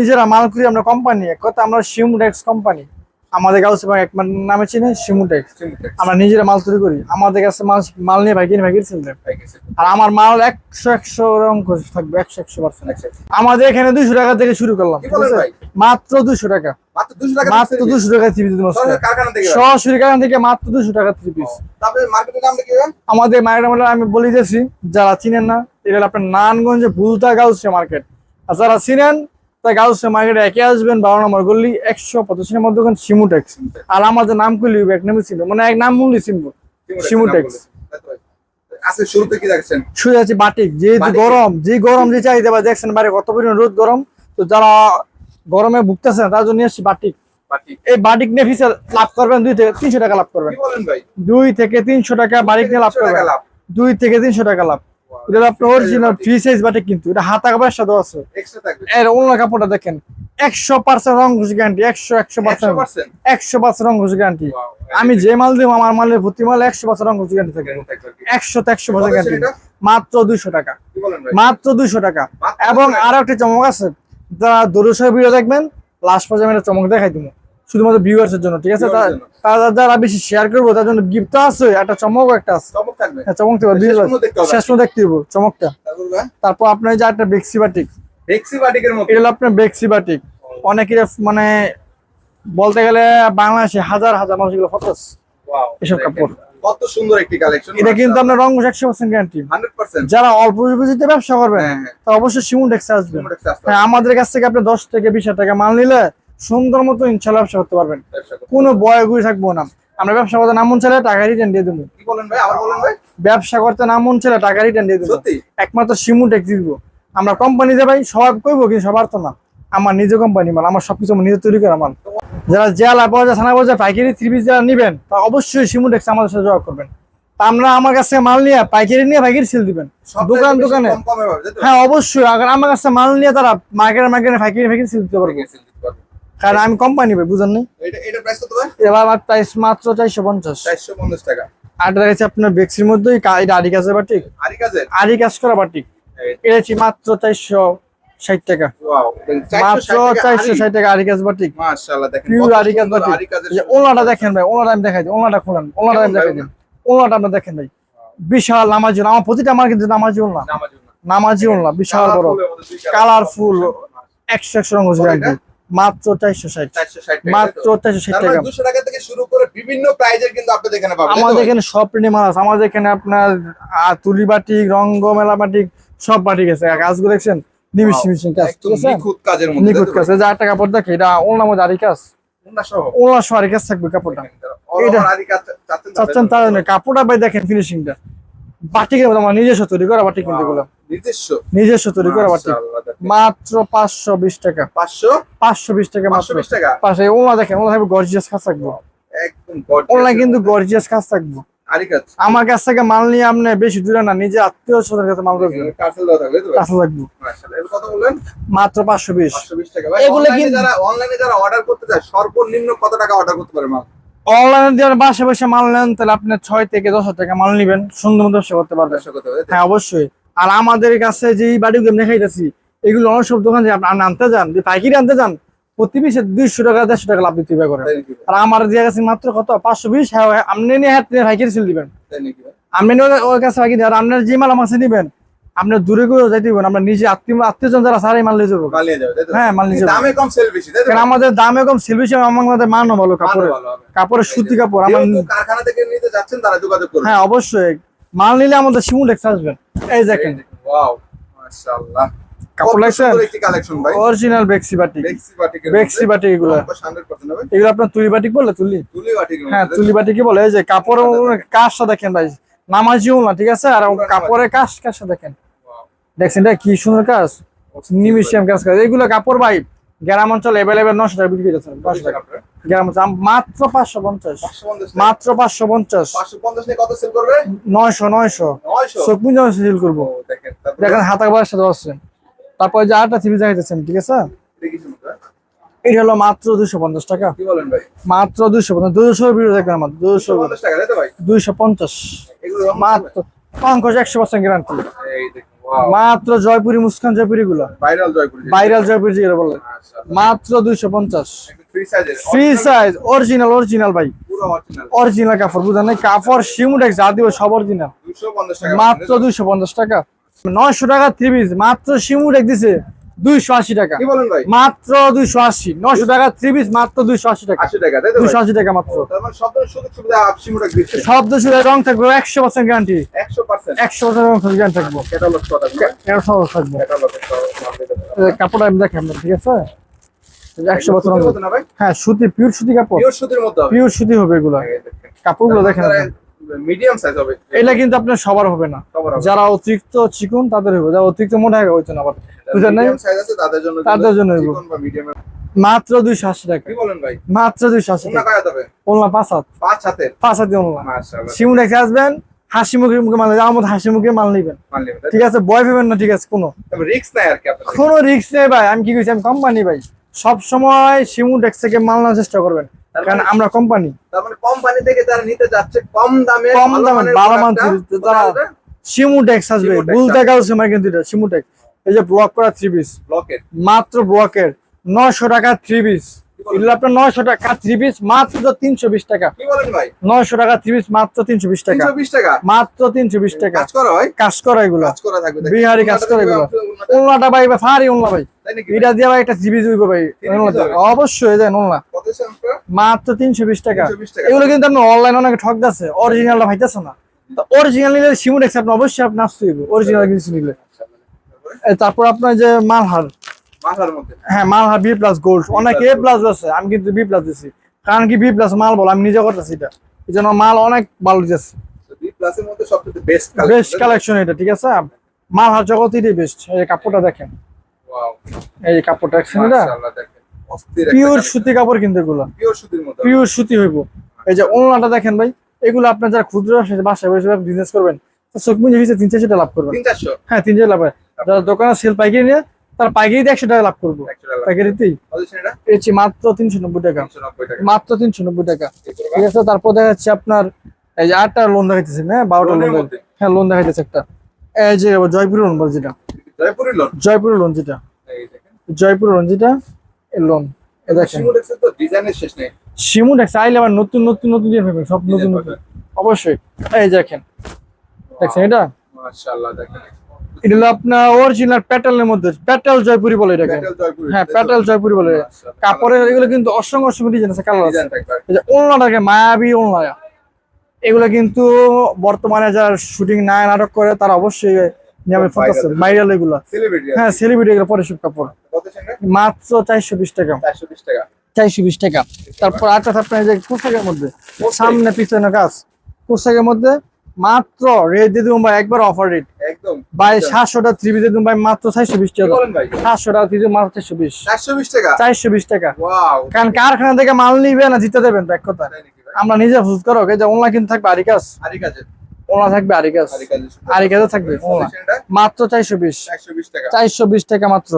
নিজেরা মাল করি আমরা কোম্পানি, এক কথা আমরা শিমুটেক্স কোম্পানি। আমাদের কাছে এক নামে চিনে শিমুটেক্স। আমরা নিজেরা মাল তৈরি করি, আমাদের কাছে মাল নিয়ে ভাইকির চিনতে। আর আমার মাল 100 অঙ্ক থাকবে, 100%। আমাদের এখানে 200 টাকা থেকে শুরু করলাম, মাত্র 200 টাকা, মাত্র 200 টাকা 3 পিস সরাসরি কারখানা থেকে, মাত্র 200 টাকা 3 পিস। আমাদের মার্কেট আমি বলে দিয়েছি, যারা চিনেন না, এটা হলো আপনার নারায়ণগঞ্জে ভুলতা গাউসিয়া মার্কেট। আর যারা চিনেন তাই গাউসিয়া মার্কেটে একে আসবেন, 12 নম্বর গলি 185 নম্বর দোকান শিমুটেক্স। আর আমাদের নাম করলে এক নামে চিনবো, মানে এক নাম বললে চিনবো, শিমুটেক্স। আজকে শুরুতে কি দেখছেন? শুরু আছে বাটিক। যেহেতু গরম, যে চাহিদা বা দেখছেন বাইরে কত পরিমাণ রোদ গরম, তো যারা গরমে ভুগতেছেন তার জন্য এসেছি বাটিক। এই বাটিক নিয়ে ফিসে লাভ করবেন 2 থেকে 300 টাকা লাভ করবেন। 2 থেকে 300 টাকা বাটিক নিয়ে লাভ করবেন, 2 থেকে 300 টাকা লাভ। এটা আপনার অরিজিনাল ফ্রি সাইজ বাটিক, কিন্তু এটা হাতা কাপড়ের সাথে আছে। এর অন্য কাপড়টা দেখেন, 100% রং ঘুষ গ্যারান্টি, 100% রং ঘুষ গ্যারান্টি। আমি যে মাল দিব আমার মালের প্রতি মাল 100% রং ঘুষ গ্যারান্টি থাকে, 100% গ্যারান্টি। মাত্র 200 টাকা, মাত্র 200 টাকা। এবং আরো একটা চমক আছে, যারা দরুসের ভিডিও দেখবেন লাস্ট পর্যন্ত একটা চমক দেখাই দিব, শুধুমাত্র ভিউয়ার্স এর জন্য, ঠিক আছে? যারা বেশি শেয়ার করবো তার জন্য গিফট আছে, একটা চমক একটা আছে, চমক থাকবে, শেষ পর্যন্ত দেখতে দিব চমকটা। তারপর আপনার যে একটা বেক্সি বাটিক, এটা হলো আপনার বেক্সি বাটিক। অনেকের মানে বলতে গেলে বাংলাদেশে হাজার হাজার মানুষ এগুলো ফটোস, এসব কাপড়। কত সুন্দর একটি কালেকশন, এটা কিন্তু আপনার রং 100% গ্যারান্টি, 100%। যারা অল্প পুঁজিতে ব্যবসা করবেন তা অবশ্যই শিমুটেক্সে আসবেন। হ্যাঁ, আমাদের কাছ থেকে আপনি 10 থেকে 20 টাকা মাল নিলে সুন্দর মতো ইনশাআল্লাহ ব্যবসা করতে পারবেন, কোনো বয়গুড়ি থাকবো না। আমরা ব্যবসা করতে নাম মন চাইলে টাকা রিটার্ন দিয়ে দেবো। কি বলেন ভাই, আবার বলেন ভাই? ব্যবসা করতে নাম মন চাইলে টাকা রিটার্ন দিয়ে দেবো, একমাত্র শিমুটেক্স দিব। আমরা কোম্পানি যে ভাই সবার কইবো, কিন্তু সবার তো না, আমার নিজে কোম্পানি মাল, আমার সবকিছু নিজে তৈরি করা মাল। যারা জেলা পর্যায়ে থানা পর্যায়ে পাইকারি 3 পিস যারা নিবেন তা অবশ্যই শিমুটেক্স আমাদের সাথে যোগাযোগ করবেন। তা আমরা আমার কাছে মাল নিয়ে পাইকারি নিয়ে পাইকারি সেল দিবেন দোকানে। হ্যাঁ অবশ্যই, আগে আমার কাছে মাল নিয়ে তারা মার্কেটে পাইকারি সেল দিতে পারবে, কারণ আমি কোম্পানি ভাই, বুঝেন নি? এটা প্রাইস কত ভাই? এবার আমার প্রাইস মাত্র 450 টাকা। আর দেখা যাচ্ছে আপনার বেক্সির মধ্যেই এটা আরি কাজের বাটিক, আরি কাজ করা বাটিক। এটা হচ্ছে মাত্র 460 টাকা, মাত্র 460 টাকা আরি কাজ বাটিক। মাশাআল্লাহ, দেখেন পিওর আরি কাজ বাটিক। ওনাটা দেখেন ভাই, ওনাটা আমি দেখাই দিই, ওনাটা খুলেন, ওনাটা আমি দেখাই দিই, ওনাটা আপনি দেখেন ভাই, বিশাল নামাজি। আমার প্রতিটা আমার কিন্তু নামাজি ওনা, নামাজি ওনা, বিশাল বড় কালারফুল, 100 রঙ গ্যারান্টি। মাত্র 460, মাত্র 460 টাকা। 200 টাকা থেকে শুরু করে বিভিন্ন প্রাইজের কিন্তু আপনি এখানে পাবেন। আমাদের এখানে সব প্রিন্টের মাল আছে, আমাদের এখানে আপনার তুলি বাটিক, রঙ্গ মেলা বাটিক, সব বাটিক আছে। কাজগুলো দেখছেন নিমিশিং কাজ, ঠিক আছে? নিখুঁত কাজের মধ্যে, নিখুঁত কাজ। যে একটা কাপড় দেখে, এটা ওনার মধ্যে আরি কাজ, ওনার সহ আরি কাজ থাকবে কাপড়টা। এটা চাচ্ছেন তার জন্য কাপড়টা ভাই দেখেন ফিনিশিংটা, বাটিকের মধ্যে আমার নিজস্ব তৈরি করা বাটিক, কিন্তু এগুলো নিজস্ব তৈরি করা বাটিক। মাত্র 520 টাকা, 520 টাকা, মাত্র 520 টাকা। পাশে ওনা দেখেন, ওনা থাকবে গর্জিয়াস কাজ থাকবে, একদম ওনা কিন্তু গর্জিয়াস কাজ থাকবে। আমার কাছ থেকে মাল নিয়ে আপনি বেশি দূরে না, নিজে আত্মীয় স্বজনের কাছে মাল করবেন, পার্সেল দেওয়া থাকবে তো কাছে লাগবে। মাশাআল্লাহ, এর কত বললেন? মাত্র 520 টাকা। ভাই এগুলো কিন্তু অনলাইনে যারা অর্ডার করতে চায় সর্বনিম্ন কত টাকা অর্ডার করতে পারে মাল? অনলাইনে দিয়ে বাসা বসে মাল নেন তাহলে আপনি 6 থেকে 10 টাকা মাল নিবেন, সুন্দর মতো ব্যবসা করতে পারবেন। হ্যাঁ অবশ্যই। আর আমাদের কাছে যে বাড়িগুলো আমি দেখাইতেছি, এগুলো অনেক সব দোকান যে আপনি আনতে যান, যে পাইকারি আনতে যান, প্রতি পিসে 200 টাকা 150 টাকা লাভ দিতে হবে করে। আর আমার দিয়ে গেছে মাত্র কত 520। হ্যাঁ, আপনি নিয়ে পাইকারি সেল দিবেন, আপনি ওর কাছে পাইকারি। আর আপনার যে মাল আমার কাছে নিবেন, আপনার দূরে করে যাইতে দিবেন, আমরা নিজে আত্মীয়জন যারা সারাই মাল নিয়ে যাবো। হ্যাঁ, মাল নিয়ে যাবো, দামে কম সেল বেশি, কারণ আমাদের দামে কম সেল বেশি, আমাদের মানও ভালো, কাপড়ের সুতি কাপড়। আমার কারখানা থেকে নিতে যাচ্ছেন তারা যোগাযোগ করুন। হ্যাঁ অবশ্যই, মাল নিলে আমাদের শিমুটেক্স আসবেন। এই দেখেন, ওয়াও মাশাআল্লাহ, কাপড় লাগছেন একটি কালেকশন ভাই, অরিজিনাল বেক্সি বাটিক, বেক্সি বাটিক। এগুলো 100% হবে। এগুলো আপনার তুলি বাটিক বলে, তুলি বাটিক। হ্যাঁ, তুলি বাটিকই বলে। এই যে কাপড় কাজটা দেখেন ভাই, নামাজিও না, ঠিক আছে? আর কাপড়ের কাজটা দেখেন, দেখছেন এটা কি সুন্দর কাজ, নিমিশিয়াম কাজ। এগুলো কাপড় ভাই গ্রাম অঞ্চলে এভেলেবেল 900 টাকা বিক্রি করতেছেন, 900 টাকা গ্রাম অঞ্চল, মাত্র 550, মাত্র 550। 550 নিয়ে কত সেল করবে? 900 সেল করবো। দেখেন হাতা বাড়ার সাথে আসছেন। তারপর যে আরেকটা থ্রি দেখাইতেছেন, ঠিক আছে? এটা হলো মাত্র 250 টাকা। কি বলেন ভাই? মাত্র 250, 200 ভিডিও দেখবেন আমার, 250 টাকা, তাই তো ভাই? 250 এগুলো মাত্র, অঙ্ক 100% গ্যারান্টি। এই দেখুন, মাত্র জয়পুরি মুস্কান জয়পুরি গুলো, ভাইরাল জয়পুরি, ভাইরাল জয়পুরি যেগুলো বলে, মাশাআল্লাহ মাত্র 250। ফ্রি সাইজের, ফ্রি সাইজ, অরিজিনাল ভাই, পুরো অরিজিনাল অরিজিনাল কাপড়, বুঝেন না? কাপড় শিমুটেক্স যা দিব সব অরিজিনাল, 250 টাকা মাত্র 250 টাকা। 900 টাকা 3 পিস, মাত্র শিমুটেক্স দিছে 280 টাকা, কি বলেন ভাই? মাত্র 280। 900 টাকা 3 পিস, মাত্র 280 টাকা, 80 টাকা তাই তো ভাই? 280 টাকা মাত্র। তার মানে সব ধরনের সুযোগ সুবিধা আপসিমুটা দিচ্ছে শব্দ শুনে রং থাকবে 100% গ্যারান্টি, 100%। 100% রং গ্যারান্টি থাকবো, ক্যাটালগ কথা এর সব থাকবে। ক্যাটালগ কাপড়টা আমি দেখেন, ঠিক আছে? 100% রং। না ভাই, হ্যাঁ, সুতি, পিওর সুতি কাপড়, পিওর সুতির মধ্যে হবে, পিওর সুতি হবে এগুলো। কাপড়গুলো দেখেন আপনি। মিডিয়াম সাইজ হবে, এটা কিন্তু আপনার সবার হবে না, সবার হবে। যারা অতিরিক্ত চিকন তাদের হবে, যারা অতিরিক্ত মোটা হয়েছে না আবার, বুঝলেন না? মিডিয়াম সাইজ আছে তাদের জন্য, তাদের জন্য হইবো। চিকন বা মিডিয়ামের। মাত্র 280 টাকা, কি বলেন ভাই? মাত্র 280 কোনটা টাকা। কায়া যাবে? ওলনা 5 হাত, 5 হাতের, 5 হাতে ওলনা। মাশাআল্লাহ শিমুটেক্স আসবেন, হাসি মুখে মুখে মাল নেবেন, আমার মতো হাসি মুখে মাল নেবেন, মানলে ঠিক আছে? ভয় পাবেন না, ঠিক আছে? তবে রিস্ক নাই আর কি আপনাদের। কোনো রিস্ক নেই ভাই। আমি কি কইছি, আমি কোম্পানি ভাই, সব সময় শিমুটেক্স থেকে মাল নেওয়ার চেষ্টা করবেন, কারণ আমরা কোম্পানি। তার মানে কোম্পানি থেকে যারা নিতে যাচ্ছে কম দামে, কম দামে ভালো মান, তারা তারা শিমুটেক্স আসবে। শিমুটেক্স ভুল দেখা হচ্ছে আমার কিন্তু এটা শিমুটেক্স। এই যে ব্লক করা 3 পিস, ব্লকের মাত্র ব্লকের 900 টাকা 3 পিস। এগুলো আপনার 900 টাকা 3 পিস, মাত্র 320 টাকা। কি বলেন ভাই? 900 টাকা 3 পিস, মাত্র 320 টাকা, 320 টাকা মাত্র 320 টাকা। কাজ করা হয়, কাজ করা এগুলো, কাজ করা থাকবে, বিহারি কাজ করা এগুলো। ওলনাটা ভাই ভারী ওলনা ভাই, তাই নাকি? এটা দিয়ে ভাই একটা 3 পিস হইব ভাই। 3 piece হবে? অবশ্যই দেন ওলনা, কত সংখ্যা? মাত্র 320 টাকা। 320 টাকা। এগুলো কিন্তু আপনি অনলাইন অনেকে ঠক যাচ্ছে, অরিজিনালটা ভাইতেছে না। তো অরিজিনাল নিলে শিমুটেক্স আপনি অবশ্যই আপনি আসতে হইব, অরিজিনাল কিছু নিলে। তারপর আপনার যে মালহার, মাথার মধ্যে হ্যাঁ মালহার বি প্লাস গোল্ড, অনেকে এ প্লাস আছে, আমি কিন্তু বি প্লাস দিছি, কারণ কি বি প্লাস মাল বল আমি নিজে করতেছি, এটা এই জন্য মাল অনেক ভালো দিতেছে। বি প্লাসের মধ্যে সবচেয়ে বেস্ট বেস্ট কালেকশন এটা, ঠিক আছে? মালহার জগতেরই বেস্ট। এই কাপড়টা দেখেন, ওয়াও এই কাপড়টা দেখছেন, এটা মাশাআল্লাহ দেখেন, অস্থির একটা পিওর collection। সুতি কাপড় কিন্তু এগুলো, পিওর সুতির মধ্যে পিওর সুতি হইব। এই যে ওলনাটা দেখেন ভাই, এগুলো আপনার যারা ক্ষুদ্র ব্যবসায়ী বাসায় বসে বিজনেস করবেন, চোখ মুজে হিসেবে 300 টাকা লাভ করবেন। 300 হ্যাঁ 300 লাভ হয়। যারা দোকানে সেল পাইকারি নিয়ে, তার পাইকারিতে 100 টাকা লাভ করবো, 100 টাকা পাইকারিতেই পজিশন এটা এসেছি মাত্র 390 টাকা, 390 টাকা মাত্র 390 টাকা, ঠিক আছে? তারপর দেখা যাচ্ছে আপনার এই যে 8টা লোন দেখাইতেছি, হ্যাঁ 12টা লোনের লোন, মধ্যে? হ্যাঁ লোন দেখাইতেছে একটা। এই যে জয়পুর লোন বল, যেটা জয়পুরি লোন, জয়পুর লোন, যেটা এই দেখেন জয়পুর লোন, যেটা এই লোন, এ দেখেন শিমুলেক্সের তো ডিজাইনের শেষ নেই, শিমুটেক্স আইলে আবার নতুন নতুন নতুন দিয়ে পাবেন, সব নতুন ডিজাইন নতুন, অবশ্যই। এই দেখেন, দেখছেন এটা, মাশাআল্লাহ দেখেন এটা হলো আপনার অরিজিনাল প্যাটেলের মধ্যে, প্যাটেল জয়পুরি বলে এটাকে, প্যাটেল জয়পুরি, হ্যাঁ প্যাটেল জয়পুরি বলে। কাপড়ের এগুলো কিন্তু অসংখ্য অসংখ্য ডিজাইন আছে, কালার আছে। ডিজাইন থাকবে এই যে ওলনাটাকে মায়াবী ওলনা, এগুলো কিন্তু বর্তমানে যারা শুটিং নাটক করে তারা অবশ্যই নিয়মে ফোকাস করে, ভাইরাল এগুলো। সেলিব্রিটি, হ্যাঁ সেলিব্রিটি এগুলো পরে সব কাপড়, কত সংখ্যা? মাত্র 420 টাকা, 420 টাকা 420 টাকা। তারপর আরেকটা আপনার যে পোশাকের মধ্যে সামনে পিছনে কাজ, পোশাকের মধ্যে মাত্র রেট দিয়ে দেবো ভাই, একবার অফার রেট একদম ভাই, 700 টাকা 3 পিস দিয়ে দেবো ভাই, মাত্র 420 কি টাকা। বলেন ভাই? 700 টাকা 3 পিস, মাত্র 420, 420 টাকা 420 টাকা। ওয়াও, কারণ কারখানা থেকে মাল নিবে না, জিতে দেবেন এক কথা। তাই নাকি ভাই? আমরা নিজে ফুজ করো, এই যে অনলাইন কিন্তু থাকবে আরিকাস, আরি কাজের, ওনা থাকবে আরিকাস, আরি কাজের আরিকাসও থাকবে ওনা, পজিশনটা মাত্র 420, 420 টাকা 420 টাকা মাত্র।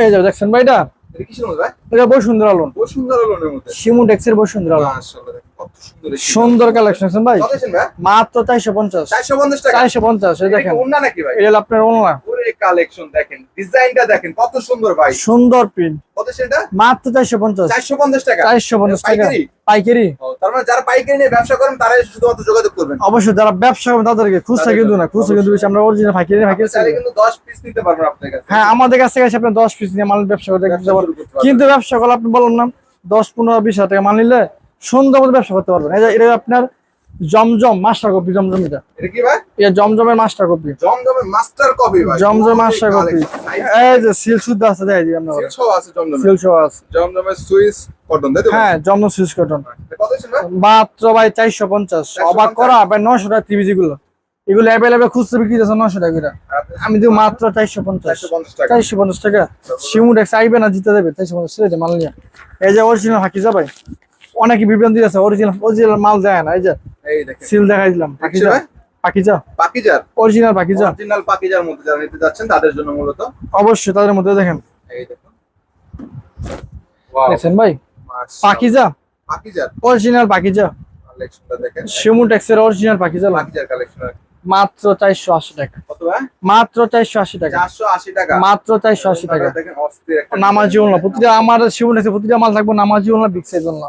এই যে দেখছেন ভাই, এটা এটা কিসের মধ্যে ভাই? এটা বসুন্ধরা লোন, বহু সুন্দর লোনের মধ্যে, শিমুটেক্সের বসুন্ধরা লোন, মাশাআল্লাহ দেখেন কত সুন্দর এই সুন্দর কালেকশন ভাই, কত আছেন ভাই? মাত্র 450, 450 টাকা 450। এই দেখেন, ওন্না নাকি ভাই? এটা হলো আপনার ওনা, পুরো কালেকশন দেখেন, ডিজাইনটা দেখেন কত সুন্দর ভাই, সুন্দর প্রিন্ট, কত সেটা? মাত্র 450, 450 টাকা 450 টাকা পাইকারি? পাইকারি। ও, তার মানে যারা পাইকারি নিয়ে ব্যবসা করেন তারাই শুধুমাত্র যোগাযোগ করবেন, অবশ্যই যারা ব্যবসা করবেন তাদেরকে, খুচরা কিন্তু না, খুচরা কিন্তু বেশি, আমরা অরিজিনাল পাইকারি পাইকারি চাইলে sell করি। কিন্তু 10 পিস নিতে পারবেন আপনার কাছে, হ্যাঁ আমাদের কাছ থেকে এসে আপনি 10 পিস নিয়ে মাল ব্যবসা করতে ব্যবসা দিতে পারবেন। শুরু করতে পারবেন। কিন্তু ব্যবসা করলে আপনি বললাম না 10 15 20 হাজার টাকা মাল নিলে সুন্দর মতো ব্যবসা করতে পারবেন। এই যে এটা আপনার জমজম মাস্টার কপি, জমজম এটা, এটা কি ভাই? এটা জমজমের মাস্টার কপি, জমজমের মাস্টার কপি ভাই, জমজম মাস্টার কপি। এই যে সিল শুদ্ধ আছে, দেখাই দিই আপনার, সিল আছে জমজমের, সিল সহ আছে, জমজমের সুইস কটন তাই তো ভাই? হ্যাঁ জমজম সুইচ কটন, কত ছিল ভাই? মাত্র ভাই 450। অবাক করা ভাই, 900 টাকা ত্রিভুজ গুলো, এগুলো অ্যাভেলেবেল খুচরা বিক্রি আছে 900 টাকা করে, আমি দিব মাত্র 450, 450 টাকা 450 টাকা। শিমুটেক্স আইবে না, জিতে দেবে 450 ছেড়ে মাল নিয়ে। এই যে অরিজিনাল হাকিজা ভাই, অনেকে বিভ্রান্তি আছে, অরিজিনাল মাল দেয় না। এই যে এই দেখেন সিল দেখাই দিলাম, পাকিজা, ভাই? পাকিজা পাকিজার, অরিজিনাল পাকিজা, অরিজিনাল পাকিজার মধ্যে যারা নিতে যাচ্ছেন তাদের জন্য মূলত অবশ্যই তাদের মধ্যে দেখেন, এই দেখুন, ওয়াও দেখছেন ভাই, মাশাআল্লাহ, পাকিজা পাকিজার অরিজিনাল পাকিজা, কালেকশনটা দেখেন, শিমুটেক্সের অরিজিনাল পাকিজা, পাকিজার কালেকশন মাত্র 480 টাকা, কত ভাই? মাত্র 480 টাকা, 480 টাকা। মাত্র 480 টাকা। দেখেন অস্থির একটা নামাজি ওলনা, প্রতিটা আমার শিমুন আছে, প্রতিটা মাল থাকবে নামাজি ওলনা, বিগ সাইজ ওলনা।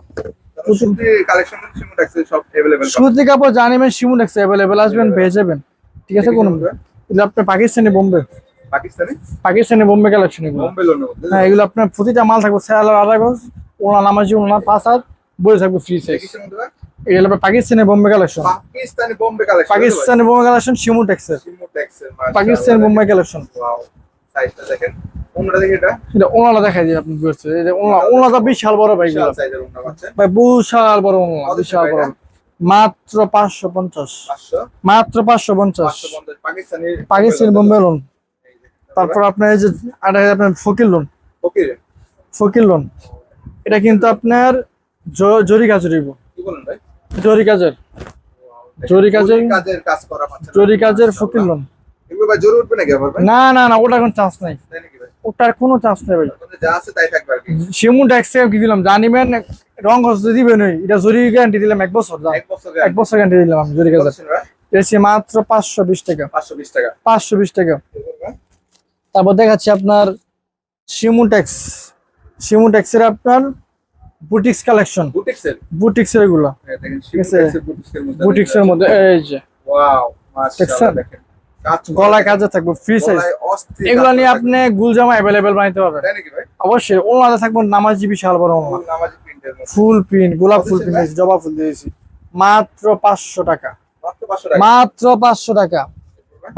সুতি কালেকশন শিমুন ট্যাক্স সব अवेलेबल সুতি কাপড় জানিবেন, শিমুন আছে অ্যাভেলেবেল, আসবেন পেয়ে যাবেন। ঠিক আছে, কোন এগুলো আপনার পাকিস্তানি বোম্বে, পাকিস্তানি বোম্বে কালেকশন এগুলো। বোম্বে লোনের মধ্যে হ্যাঁ, এগুলো আপনার প্রতিটা মাল থাকবে সেলার আড়াই গজ, ওনা নামাজি ওনা 5 হাত, বই থাকবে ফ্রি সাইজ। কিসের মধ্যে ভাই? এগুলো আপনার Pakistani Bombay collection, Pakistani Bombay collection, Pakistani Bombay collection Shimun টেক্সের, শিমুন ট্যাক্সের মাশাআল্লাহ। পাকিস্তানি বোম্বে কালেকশন। ওয়াও, সাইজটা দেখেন, ওনাটা দেখেন, এটা এটা ওনালা দেখাই দিই আপনি বুঝতে, এই যে ওনাটা বিশাল বড় ভাই, বিশাল এগুলো সাইজের ওনা পাচ্ছেন। ভাই বিশাল বড় ওনা, বিশাল বড়, মাত্র 550, 500 মাত্র 550, 550 পাকিস্তানি পাকিস্তানি বোম্বে লোন। তারপর আপনার এই যে আর আপনার ফকির লোন, ওকে, ফকির লোন, এটা কিন্তু আপনার জরি কাজের হইব, কি বলেন ভাই? জরি কাজের, জরি কাজের, কাজের কাজ করা পাচ্ছেন, জরি কাজের ফকির লোন। এগুলো ভাই জরুর উঠবে নাকি আবার ভাই? না না না, ওটার কোনো চান্স নাই, তাই নাকি ভাই? ওটার কোনো চান্স নেই ভাই। আপনাদের যা আছে তাই থাকবে আর কি। শিমুন ট্যাক্সে কি দিলাম জানিবেন, রং হস্তে দিবেন, এটা জরি গ্যারান্টি দিলাম 1 বছর, এক বছর 1 বছর গ্যারান্টি দিলাম আমি জরি কাজের। বলছেন ভাই? এসে মাত্র 520 টাকা, 520 টাকা। 520 টাকা। তারপর দেখাচ্ছি আপনার শিমুন ট্যাক্স, শিমুন ট্যাক্সের আপনার বুটিক্স কালেকশন, বুটিক্সের, বুটিক্সের এগুলো, হ্যাঁ দেখেন ঠিক আছে? শিমুন বুটিক্সের মধ্যে, বুটিক্সের মধ্যে এই যে ওয়াও মাশাআল্লাহ, দেখছেন? দেখেন কাজ গলায় কাজে থাকবে ফ্রি সাইজ, গলায় অস্থির এগুলো কাজ নিয়ে করা আপনি গুলজামা অ্যাভেলেবেল বানাইতে পারবেন। থাকবে। তাই নাকি ভাই? অবশ্যই ওনাতে থাকবে নামাজি বিশাল বড় ওনা, ফুল নামাজি প্রিন্টের মধ্যে ফুল পিন, গোলাপ ফুল কত পিন, ভাই? জবা ফুল দিয়েছি, মাত্র 500 টাকা, মাত্র 500 টাকা। মাত্র 500 টাকা।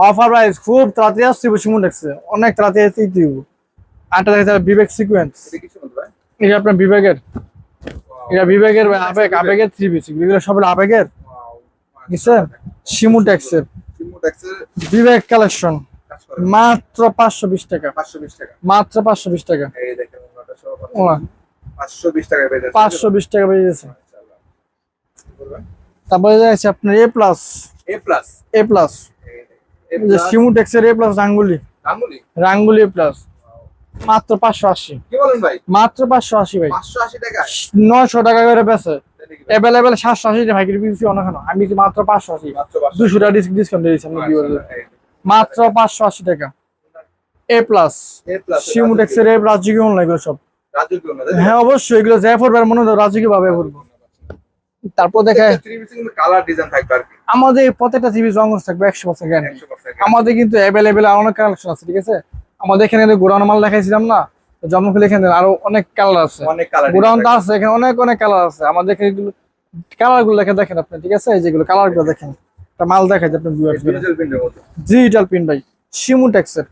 অফার প্রাইস, খুব তাড়াতাড়ি আসছে শিমুন ট্যাক্সে, অনেক তাড়াতাড়ি আসছে দিব। আটটা দেখা যায় বিবেক সিকোয়েন্স, এটা কিছু বলতে ভাই? এটা আপনার বিবেকের, Wow, এটা বিবেকের আবেগ, আবেগের 3 পিস, এগুলো সব আবেগের, wow, বুঝছেন? শিমুন ট্যাক্সের শিমুন ট্যাক্সের বিবেক কালেকশন, কাজ করে মাত্র 520 টাকা, 520 টাকা। মাত্র 520 টাকা। এই দেখেন ওনাটা সব ওনা 520 টাকায় পেয়ে যাচ্ছে। 520 টাকা পেয়ে যাচ্ছে। মাশাআল্লাহ। কি বলবেন? তারপরে যাচ্ছে আপনার A plus, A plus, A plus, A যে প্লাস শিমুন ট্যাক্সের এ প্লাস রাঙ্গুলি, গাঙ্গুলি। রাঙ্গুলি এ প্লাস, মাত্র 580, কি বলেন ভাই? মাত্র 580 ভাই, 580 টাকা। 900 টাকা করে বেচে, তাই নাকি ভাই? অ্যাভেলেবেল 780 টাকা ভাইকে দিয়েছি অনেক, আমি দিছি মাত্র 580, মাত্র 500 200 টাকা ডিসকাউন্ট দিয়েছি আমি ভিউয়ারদের, মাশাআল্লাহ, এই দেখেন। মাত্র 580 টাকা। এ প্লাস, A প্লাস শিমুন ট্যাক্সের এ প্লাস জিগি অনলাইন এগুলো সব। রাজু কি ওনাদের? হ্যাঁ অবশ্যই, এগুলো যা পড়বে মনে হয় রাজুকি ভাবে পড়বো। তারপর দেখে থ্রি পিসে কিন্তু কালার ডিজাইন থাকবে আর কি। আমাদের প্রত্যেকটা টিভি রঙ থাকবে 100% গ্যারান্টি। 100% আমাদের কিন্তু অ্যাভেলেবেল অনেক কালেকশন আছে, ঠিক আছে? আমাদের এখানে গোডাউন মাল দেখাইছিলাম না, জন্মকুল এখানে আরো অনেক কালার আছে, অনেক কালার গোডাউন তো আছে এখানে, অনেক অনেক কালার আছে আমাদের এখানে। কালার গুলো দেখে দেখেন আপনি, ঠিক আছে? এই যেগুলো কালার গুলো দেখেন, একটা মাল দেখাই আপনি ভিউয়ার্স করে, ডিজিটাল প্রিন্টের মধ্যে। ডিজিটাল প্রিন্ট ভাই, শিমুন ট্যাক্সের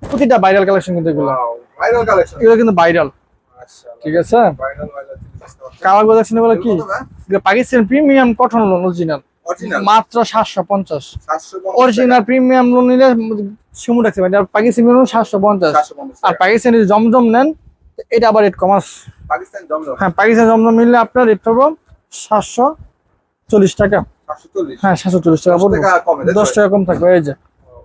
প্রতিটা ভাইরাল কালেকশন কিন্তু এগুলো, ওয়াও, ভাইরাল কালেকশন। এগুলো কিন্তু ভাইরাল, মাশাআল্লাহ, ঠিক আছে? Viral viral three piece. Colour গুলো দেখছেন এগুলো কি? কত ভাই? এগুলো Pakistan premium cotton loan original, original মাত্র 750। 750 অরিজিনাল প্রিমিয়াম লোন নিলে শিমুন ট্যাক্স ভাই, আর পাকিস্তানি লোন 750। 750 আর টাকা। পাকিস্তানি জমজম নেন এটা আবার রেট কমাস। পাকিস্তান জমজম হ্যাঁ, পাকিস্তানি জমজম নিলে আপনার রেট পড়বো 740 টাকা। 740। হ্যাঁ 740 টাকা 10 পড়বো, টাকা কমে, তাই তো 10 টাকা কম থাকবে। এই যে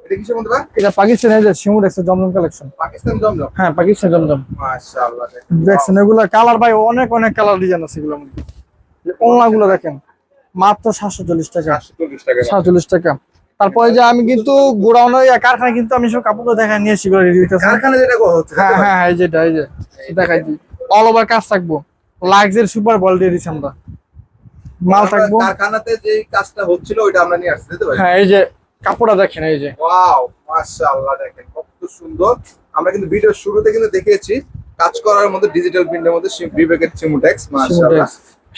এটা কিসের মধ্যে ভাই? এটা পাকিস্তানি, এই যে শিমুন ট্যাক্স জমজম কালেকশন, পাকিস্তান জমজম। হ্যাঁ পাকিস্তানি জমজম মাশাআল্লাহ, দেখছেন? এগুলো কালার ভাই অনেক অনেক কালার ডিজাইন আছে এগুলোর মধ্যে। ওনা গুলো দেখেন, মাত্র 740 টাকা, 740 টাকা। 740 টাকা। তারপরে যে আমি কিন্তু গোডাউনে কারখানায় কিন্তু আমি সব কাপড় দেখা নিয়ে এসেছি, কারখানা যেটা হচ্ছে, হ্যাঁ হ্যাঁ এই যেটা, এই যে দেখাই দিই, অল ওভার কাজ থাকবো, লাক্সারি সুপার বল দিয়ে দিচ্ছি আমরা, মাল থাকবো। কারখানাতে যে কাজটা হচ্ছিল ওইটা আমরা নিয়ে আসছি, তাই তো ভাই? হ্যাঁ এই যে কাপড়টা দেখেন, এই যে ওয়াও, মাশাআল্লাহ, দেখেন কত সুন্দর। আমরা কিন্তু ভিডিওর শুরুতে কিন্তু দেখিয়েছি কাজ করার মধ্যে, ডিজিটাল প্রিন্টের মধ্যে বিবেকের চিমুটেক্স। মাশাআল্লাহ,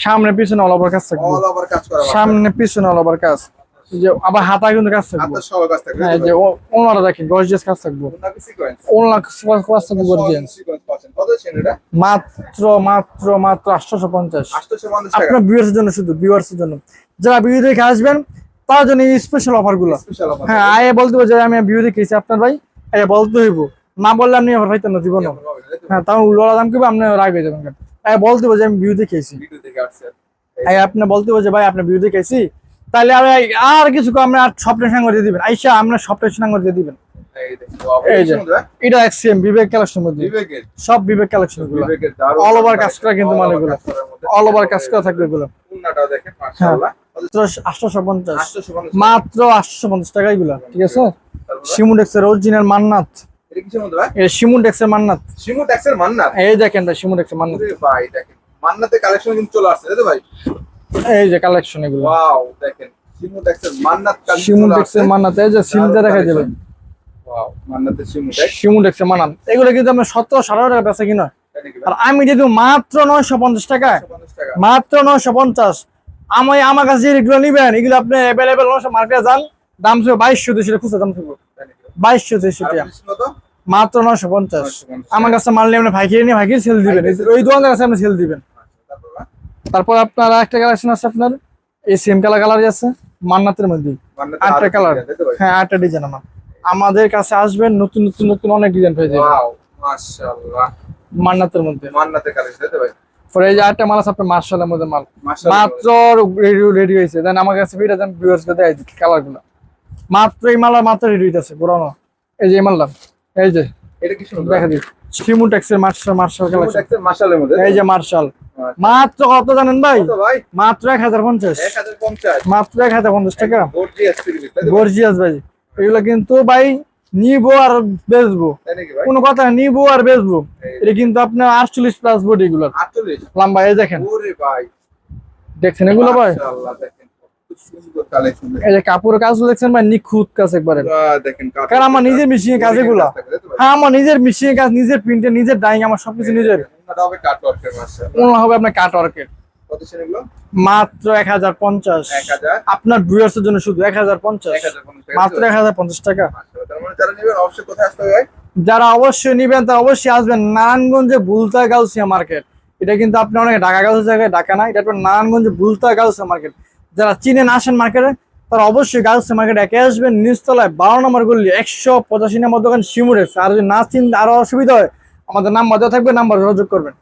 সামনে পিছনে অল ওভার কাজ থাকবে, অল ওভার কাজ করা, সামনে পিছনে অল ওভার কাজ, এই যে আবার হাতা কিন্তু কাজ থাকবে। আপনার সব কাজ থাকবে। হ্যাঁ এই যে ওনারা দেখেন গর্জিয়াস কাজ থাকবে, ওনাকে সিকোয়েন্স, ওনারা কাজ থাকবে গর্জিয়াস। সিকোয়েন্স পাচ্ছেন। কত ছিল এটা? মাত্র মাত্র মাত্র 850। 850 টাকা। আপনার ভিউয়ার্স এর জন্য, শুধু ভিউয়ার্স এর জন্য, যারা ভিডিও দেখে আসবেন তার জন্য এই স্পেশাল অফার গুলো। Special offer. হ্যাঁ আয়ে বলতে হবে যে আমি ভিডিও দেখেছি আপনার ভাই, আয়ে বলতে হইব, না বললে আপনি আবার হয়তো না দিব না। হ্যাঁ তাও উল্টা দাম কিবা আপনি রাগ হয়ে যাবেন, আয়ে বলতে হবে যে আমি ভিডিও দেখেছি, ভিডিও দেখে আসছেন। আয়ে আপনি বলতে হবে যে ভাই আপনি ভিডিও দেখেছি, তাহলে আর কিছু আপনি আর সবটা সঙ্গে দিয়ে দিবেন, আইসা আমরা সবটা সঙ্গে দিয়ে দিবেন। এই দেখুন, ওয়াও, এই যে সুন্দর। এটা এক্সএম বিবেক কালেকশন মধ্যে, বিবেকের, সব বিবেক কালেকশন গুলো, বিবেকের দারুণ অল ওভার কাজ কাজ করা কিন্তু all মানে over এগুলো কাজ করার মধ্যে। অল ওভার কাজ করা থাকবে এগুলো। উন্নাটাও দেখেন, মাশাআল্লাহ। 850 850 মাত্র 850 টাকা এগুলা, ঠিক আছে। শিমুডেক্সের অরিজিনাল মান্নাত, এটা কিসের মধ্যে ভাই? এই শিমুডেক্সের মান্নাত, শিমুটেক্সের মান্নাত। এই দেখেন ভাই শিমুডেক্সের মান্নাত, ওরে ভাই দেখেন মান্নাতের কালেকশন কিন্তু চলে আসছে তাই তো ভাই? এই যে কালেকশন এগুলো ওয়াও দেখেন শিমুটেক্সের মান্নাত কালেকশন চলে আসছে। শিমুডেক্সের মান্নাত, এই যে সিলটা দেখা যাবে, ওয়াও মান্নাতের শিমুটেক্স। শিমুডেক্সের মান্নাত। এগুলো কিন্তু আমরা 17-18 টাকা বেচা কিনা, তাই নাকি ভাই? আর আমি দিয়ে দেবো মাত্র 950 টাকায়, 150 টাকা। মাত্র 950। আমার কাছে যে এগুলো নিবেন এগুলো আপনি অ্যাভেলেবেল মার্কেটে যান, দাম ছিল 2200 খুচরা দাম ছিল তাই নাকি ভাই? 2200 আর টাকা, আপনি কত? মাত্র 950। 950 আমার কাছে মাল নিয়ে আপনি ভাইকিরি নিয়ে ভাইকিরি সেল দিবেন, ওই দোকানের কাছে আপনি সেল দিবেন। তারপর ভাই? তারপর আপনার একটা কালেকশন আছে, আপনার এই সেম কালার আছে মান্নাতের মধ্যে, মান্নাতের আটটা আরো কালার, ডিজাইন, তাই তো ভাই? হ্যাঁ 8টা ডিজাইন। আমাদের কাছে আসবেন, নতুন নতুন নতুন অনেক ডিজাইন পেয়ে যাবেন ওয়াও মাশাআল্লাহ মান্নাতের মধ্যে। মান্নাতের কালেকশন তাই তো ভাই? পরে এই যে 8টা মাল আছে আপনার মার্শালের মধ্যে মাল, মাশাআল্লাহ মাত্র রেডি হয়েছে। দেন আমার কাছে ভিডিও দেন ভিউয়ার্স কে দেখাই দিই কালার গুলো, মাত্র এই মাল মাত্র রেডি হইতাছে পুরানো। এই যে এই মালটা, এই যে এটা কি সুন্দর দেখা দিই শিমুটেক্সের মার্শাল কালেকশন, শিমুটেক্সের মাশাআল্লার মধ্যে এই যে মার্শাল, আচ্ছা। মাত্র কত জানেন ভাই? কত ভাই? মাত্র 1050, 1050 মাত্র 1050 টাকা। গর্জিয়াস সিরিজ তাই তো ভাই? গর্জিয়াস ভাই, এগুলো কিন্তু ভাই নিবো আর বেচবো, তাই নাকি ভাই? কোনো কথা না, নিবো আর বেচবো। এটা কিন্তু আপনার 48 প্লাস বডি এগুলো 48 লম্বা, এই দেখেন ওরে ভাই দেখছেন এগুলো ভাই, মাশাআল্লাহ দেখেন কত সুন্দর কালেকশন এই যে কাপড়ের কাজ দেখছেন ভাই, নিখুঁত কাজ একবারে। দেখেন কারণ আমার নিজের মেশিনে কাজ এগুলা, হ্যাঁ আমার নিজের মেশিনে কাজ, নিজের প্রিন্টে, নিজের ডাইং, আমার সবকিছু নিজের। ওনাটা হবে কাট ওয়ার্কের মাশাআল্লাহ মনে হবে আপনার কাট ওয়ার্কের, কত ছিল এগুলো মাত্র 1050 1000 আপনার ভিউয়ার্সের জন্য শুধু 1050, 1050 মাত্র 1050 টাকা। মাশাআল্লাহ তার মানে যারা নেবেন অবশ্যই কোথায় আসতে হবে ভাই যারা অবশ্যই নিবেন তারা অবশ্যই আসবেন নারায়ণগঞ্জে বুলতা গাউসিয়া মার্কেট। এটা কিন্তু আপনি অনেক ঢাকা গাউসিয়া জায়গায়, ঢাকা না, এটা আপনার নারায়ণগঞ্জে বুলতা গাউসিয়া মার্কেট। যারা চিনেন আসেন মার্কেটে, তারা অবশ্যই গাউসিয়া মার্কেট একে আসবেন, নিচতলায় 12 নম্বর গলি 185 নম্বর দোকান শিমুরেক্স। আর যদি না চিনতে আরো অসুবিধা হয়, আমাদের নাম্বার দেওয়া থাকবে, নাম্বার যোগাযোগ করবেন।